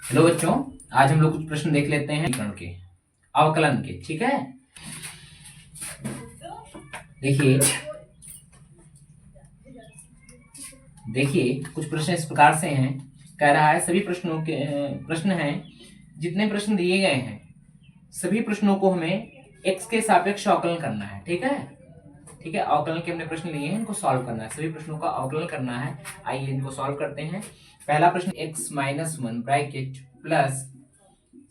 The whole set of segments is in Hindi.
हेलो बच्चों, आज हम लोग कुछ प्रश्न देख लेते हैं समीकरण के अवकलन के। ठीक है, देखिए देखिए कुछ प्रश्न इस प्रकार से हैं। कह रहा है सभी प्रश्नों के प्रश्न हैं, जितने प्रश्न दिए गए हैं सभी प्रश्नों को हमें x के सापेक्ष अवकलन करना है। ठीक है, ठीक है, अवकलन के हमने प्रश्न लिए हैं, इनको सॉल्व करना है, सभी प्रश्नों का अवकलन करना है। आइए इनको सॉल्व करते हैं। पहला प्रश्न x minus one bracket plus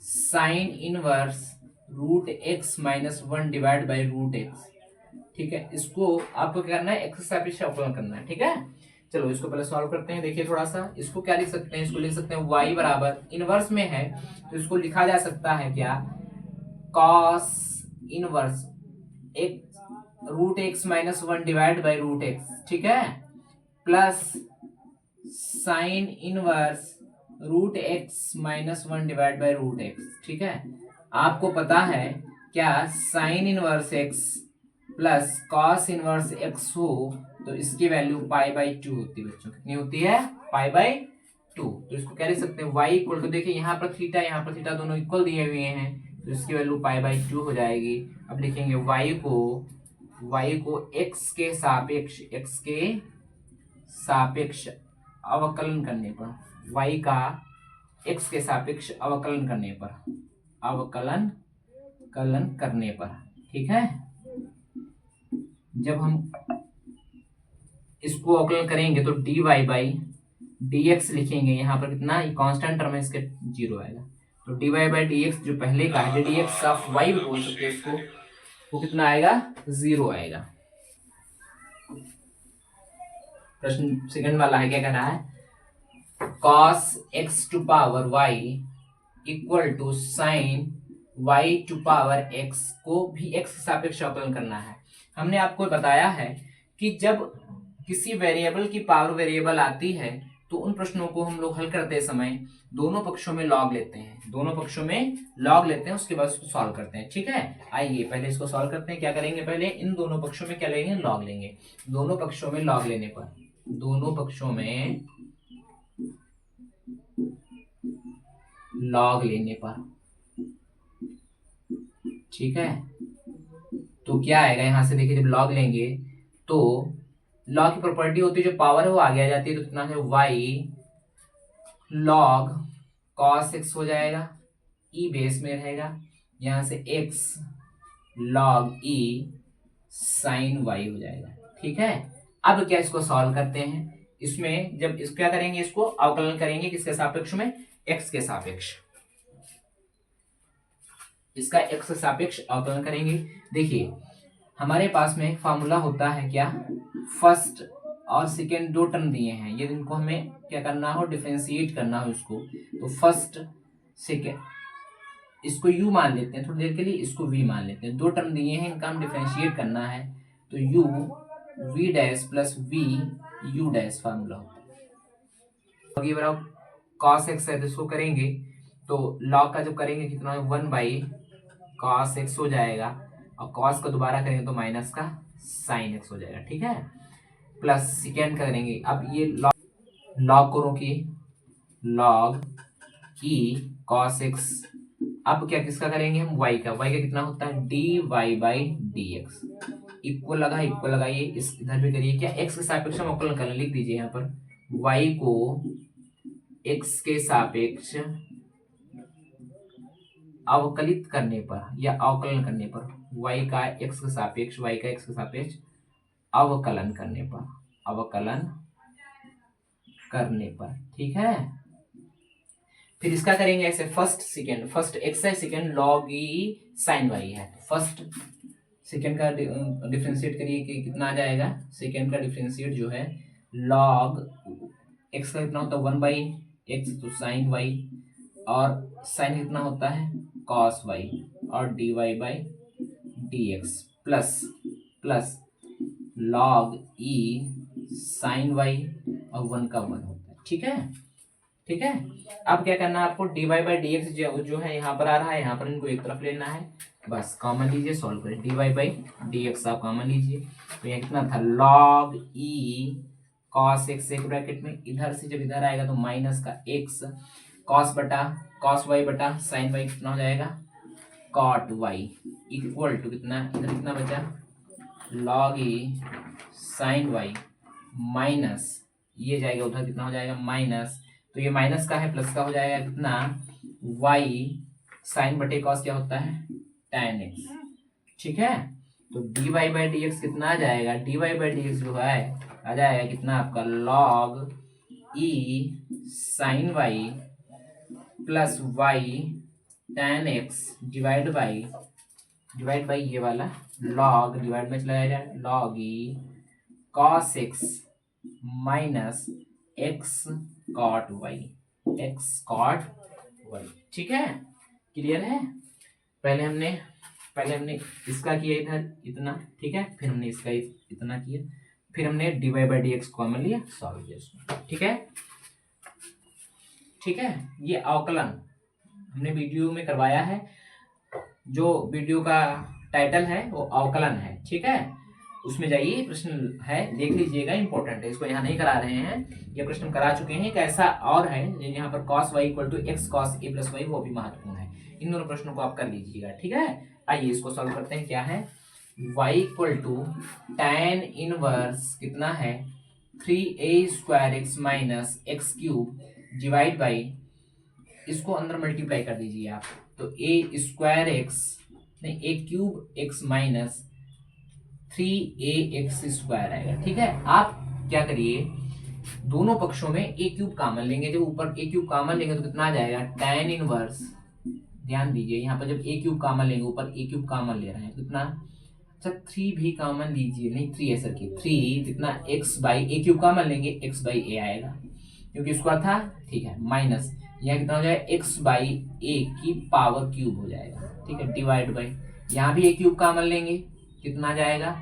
sine inverse root x minus one divide by root x. ठीक है, इसको आपको क्या करना है, एक्स के सापेक्ष अवकलन करना है। ठीक है, चलो इसको पहले सॉल्व करते हैं। देखिए थोड़ा सा इसको क्या लिख सकते हैं, इसको लिख सकते हैं y बराबर इनवर्स में है तो इसको लिखा जा सकता है क्या, कॉस इनवर्स एक root x minus one divide by root x. ठीक है, plus sine inverse root x minus one divide by root x. ठीक है, आपको पता है क्या, sine inverse x plus cos inverse x हो तो इसकी वैल्यू पाई बाई टू होती है। बच्चों कितनी होती है, पाई बाई टू। तो इसको क्या लिख सकते हैं, y इक्वल टू, देखिए यहाँ पर थीटा दोनों इक्वल दिए हुए हैं तो इसकी वैल्यू पाई बाई टू हो जाएगी। अब लिखेंगे y को x के सापेक्ष अवकलन करने पर, y का x के सापेक्ष अवकलन करने पर, ठीक है, जब हम इसको अवकलन करेंगे तो dy बाई dx लिखेंगे। यहाँ पर कितना, ये कांस्टेंट टर्म है, इसके जीरो आएगा। तो dy बाई dx जो पहले का है, dx ऑफ y बोल सकते हैं इसको, वो कितना आएगा, जीरो आएगा। प्रश्न सेकंड वाला है, क्या कह रहा है, cos x to power y equal to sine y to power x को भी x के सापेक्ष अवकलन करना है। हमने आपको बताया है कि जब किसी वेरिएबल की पावर वेरिएबल आती है तो उन प्रश्नों को हम लोग हल करते समय दोनों पक्षों में लॉग लेते हैं, उसके बाद उसको सॉल्व करते हैं। ठीक है, आइए पहले इसको सॉल्व करते हैं। क्या करेंगे, पहले इन दोनों पक्षों में क्या लेंगे, लॉग लेंगे। दोनों पक्षों में लॉग लेने पर ठीक है, तो क्या आएगा, यहां से देखिए जब लॉग लेंगे तो लॉग की प्रॉपर्टी होती है, जो पावर है वो आगे आ जाती है, तो कितना है, y log cos x हो जाएगा, e बेस में रहेगा, यहां से x log e sin y हो जाएगा। ठीक है, अब क्या, इसको सॉल्व करते हैं। इसमें जब इस क्या करेंगे, इसको अवकलन करेंगे किसके सापेक्ष में, x के सापेक्ष, इसका x के सापेक्ष अवकलन करेंगे। देखिए हमारे पास में फॉर्मूला होता है क्या, फर्स्ट और सेकेंड दो टर्म दिए हैं, ये इनको हमें क्या करना हो, डिफरेंशिएट करना हो इसको। तो फर्स्ट सेकेंड इसको u मान लेते हैं थोड़ी देर के लिए, इसको v मान लेते हैं। दो टर्म दिए हैं, इनका हम डिफरेंशिएट करना है, तो u v dash plus v u dash formula होता है। ये बराबर cos x है तो इसको करेंगे तो log का जब करेंगे कितना है, वन बाई cos x हो जाएगा, और cos को दोबारा करेंगे तो माइनस का sin x हो जाएगा। ठीक है, प्लस सेकेंड करेंगे, अब ये log करो कि log e cos x, अब क्या किसका करेंगे हम, y का कितना होता है, dy बाई dx। इक्वल लगाइए, इस इधर भी करिए, क्या x के सापेक्ष हम अवकलन करना, लिख दीजिए यहाँ पर y को x के सापेक्ष अवकलित करने पर या अवकलन करने पर, y का x के सापेक्ष अवकलन करने पर, ठीक है। फिर इसका करेंगे ऐसे, फर्स्ट x है, second log e sin y है, फर्स्ट सेकेंड का डिफरेंशिएट करिए कि कितना आ जाएगा, सेकेंड का डिफरेंशिएट जो है log x का कितना होता है, वन बाई एक्स, तो sin y, और sin कितना होता है, cos y, और dy by dx plus log e sin y, और वन का वन होता है। ठीक है, अब क्या करना है आपको, dy बाई dx जो है यहाँ पर आ रहा है, यहाँ पर इनको एक तरफ लेना है, बस कॉमन लीजिए, सॉल्व करें। dy बाई dx आप कॉमन लीजिए, तो यहाँ कितना था, log e cos x, एक ब्रैकेट में, इधर से जब इधर आएगा तो माइनस का x कॉस वाई बटा साइन वाई कितना हो जाएगा, कॉट वाई इक्वल टू कितना, इधर कितना बचा, लॉग ई साइन वाई माइनस, ये जाएगा उधर कितना हो जाएगा माइनस, तो ये माइनस का है प्लस का हो जाएगा कितना, वाई साइन बटे कॉस क्या होता है, tan x। ठीक है, तो dy बाई डी एक्स कितना आ जाएगा, dy बाई डी एक्स जो है आ जाएगा कितना आपका, log e sine y plus y tan x divide by ये वाला log, डिवाइड में चला जाएगा log e cos x minus x cot y। ठीक है, क्लियर है। पहले हमने इसका किया इधर इतना, ठीक है, फिर हमने इसका इतना किया, फिर हमने dy by d x common लिया, सॉल्व किया इसको। ठीक है, ये अवकलन हमने वीडियो में करवाया है, जो वीडियो का टाइटल है वो अवकलन है। ठीक है, उसमें जाइए, प्रश्न है देख लीजिएगा, इंपॉर्टेंट है, इसको यहाँ नहीं करा रहे हैं, ये प्रश्न करा चुके हैं। एक ऐसा और है यहाँ पर cos y equal to x cos a plus y, वो भी महत्वपूर्ण है। इन दोनों प्रश्नों को आप कर लीजिएगा। ठीक है, आइए इसको सॉल्व करते हैं। क्या है, y equal to tan inverse कितना है 3a square x minus x cube divide by, इसको अंदर मल्टीप्लाई कर दीजिए आप, तो a स्क्वायर एक्स नहीं a cube x minus 3ax square आएगा। ठीक है, आप क्या करिए, दोनों पक्षों में a क्यूब कॉमन लेंगे, जब ऊपर a क्यूब कॉमन लेंगे तो कितना आ जाएगा, tan इनवर्स, ध्यान दीजिए यहाँ पर जब a क्यूब कॉमन लेंगे, ऊपर a क्यूब कॉमन ले रहे हैं कितना, अच्छा 3 भी कॉमन लीजिए, नहीं 3 ऐसा की 3 कितना x by a cube common लेंगे, x बाई a आएगा क्योंकि स्क्वायर था। ठीक है, माइनस यहाँ कितना हो जाएगा, x बाई a की पावर क्यूब हो जाएगा। ठीक है, डिवाइड बाई यहाँ भी a क्यूब कॉमन लेंगे, कितना आ जाएगा,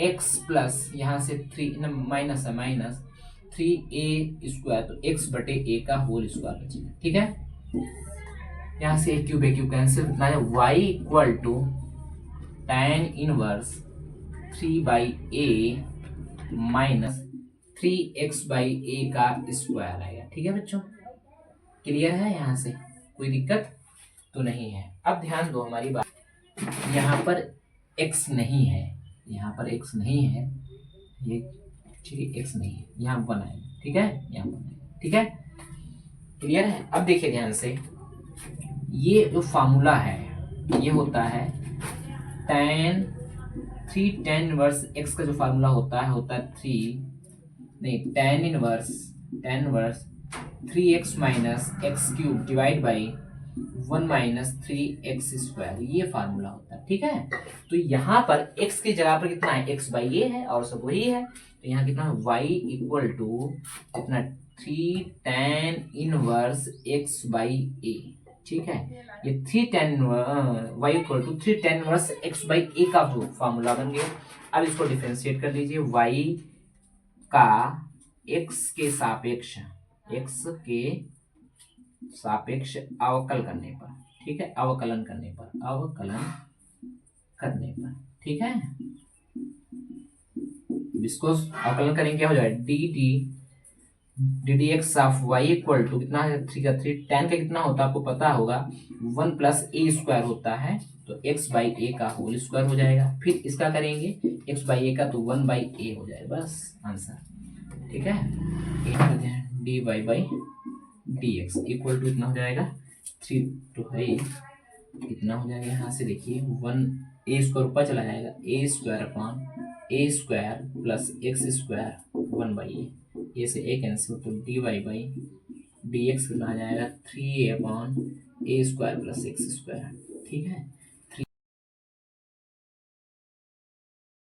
x प्लस यहाँ से 3 माइनस है, माइनस 3a स्क्वायर, तो x बटे a का होल स्क्वायर बचेगा। ठीक है, यहाँ से a क्यूब कैंसिल, कितना है y equal to tan inverse 3 by a minus 3x by a का स्क्वायर आएगा। ठीक है बच्चों, क्लियर है, यहाँ से कोई दिक्कत तो नहीं है। अब ध्यान दो हमारी बात, यहाँ पर x नहीं है, यहाँ पर x नहीं है, ये ठीक है x नहीं है, यहाँ 1 आएगा। ठीक है, यहाँ 1 आएगा। ठीक है, क्लियर है। अब देखिए ध्यान से, ये जो फार्मूला है ये होता है tan इनवर्स x का जो फार्मूला होता है 3 tan inverse 3x minus x cube divide by 1 minus 3x square, ये फार्मूला होता है। ठीक है, तो यहाँ पर x की जगह पर कितना है, x बाई ए है और सब वही है, तो यहाँ कितना है y इक्वल टू कितना 3 tan inverse x by a. ठीक है, ये 3 tan y equal to 3 tan inverse x by a का जो फार्मूला बन गया। अब इसको डिफरेंशिएट कर दीजिए, y का x के सापेक्ष अवकल करने पर, ठीक है, अवकलन करने पर, ठीक है, इसको अवकलन करेंगे क्या हो जाएगा, d x of y equal to कितना है 3 का 3, tan का कितना होता है आपको पता होगा 1 प्लस ए स्क्वायर होता है, तो x बाई ए का होल स्क्वायर हो जाएगा। फिर इसका करेंगे x बाई ए का, तो 1 बाई ए हो जाएगा, बस आंसर। ठीक है, d y by d x equal to इतना हो जाएगा 3 तो है कितना हो जाएगा, यहाँ से देखिए 1 ए स्क्वायर ऊपर चला जाएगा, a square upon a square plus x square 1 by a से ए कैंसिल, तो d y by d x कितना आ जाएगा 3 upon a square plus x square. ठीक है,